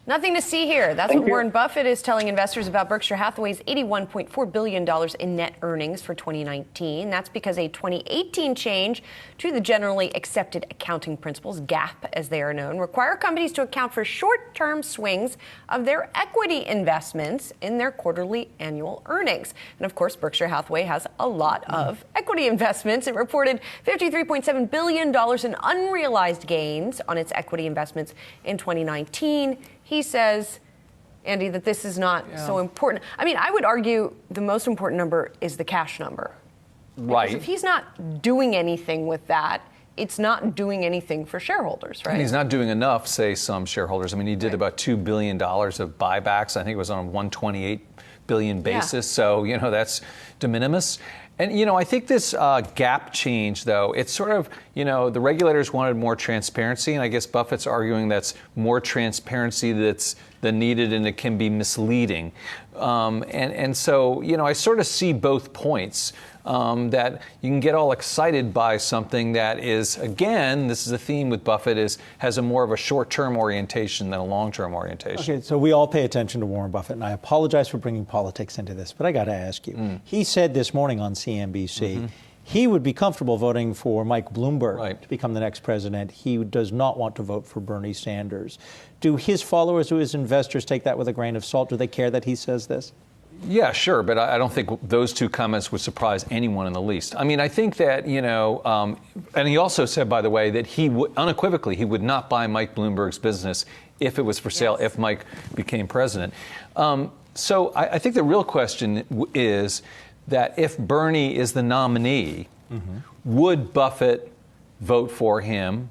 Nothing to see here. That's what Warren Buffett is telling investors about Berkshire Hathaway's $81.4 billion in net earnings for 2019. That's because a 2018 change to the generally accepted accounting principles, GAAP as they are known, require companies to account for short-term swings of their equity investments in their quarterly annual earnings. And of course, Berkshire Hathaway has a lot of equity investments. It reported $53.7 billion in unrealized gains on its equity investments in 2019. He says, Andy, that this is not so important. I mean, I would argue the most important number is the cash number. Right. Because if he's not doing anything with that, it's not doing anything for shareholders, right? And he's not doing enough, say some shareholders. I mean, he did about $2 billion of buybacks. I think it was on a $128 billion basis. Yeah. So, that's de minimis. And, I think this gap change, though, it's sort of, the regulators wanted more transparency, and I guess Buffett's arguing that's more transparency that's needed and it can be misleading. And so, I sort of see both points. That you can get all excited by something that is, again, this is a theme with Buffett, has a more of a short-term orientation than a long-term orientation. Okay, so we all pay attention to Warren Buffett, and I apologize for bringing politics into this, but I got to ask you. He said this morning on CNBC, he would be comfortable voting for Mike Bloomberg to become the next president. He does not want to vote for Bernie Sanders. Do his followers, do his investors take that with a grain of salt? Do they care that he says this? Yeah, sure, but I don't think those two comments would surprise anyone in the least. I mean, I think that, and he also said, by the way, that unequivocally, he would not buy Mike Bloomberg's business if it was for sale, if Mike became president. So I think the real question is that if Bernie is the nominee, would Buffett vote for him?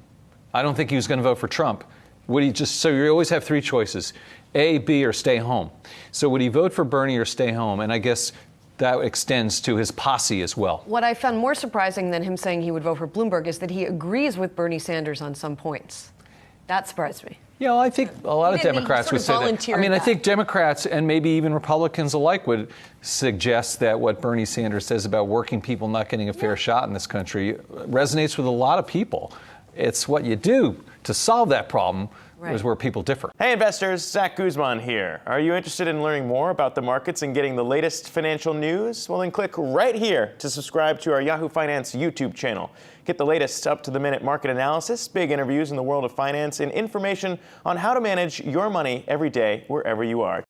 I don't think he was going to vote for Trump. Would he so you always have three choices. A, B, or stay home. So would he vote for Bernie or stay home? And I guess that extends to his posse as well. What I found more surprising than him saying he would vote for Bloomberg is that he agrees with Bernie Sanders on some points. That surprised me. Yeah, well, I think a lot of Democrats would say that. I mean, I think Democrats and maybe even Republicans alike would suggest that what Bernie Sanders says about working people not getting a fair shot in this country resonates with a lot of people. It's what you do to solve that problem is where people differ. Hey investors, Zach Guzman here. Are you interested in learning more about the markets and getting the latest financial news? Well, then click right here to subscribe to our Yahoo Finance YouTube channel. Get the latest up-to-the-minute market analysis, big interviews in the world of finance, and information on how to manage your money every day wherever you are.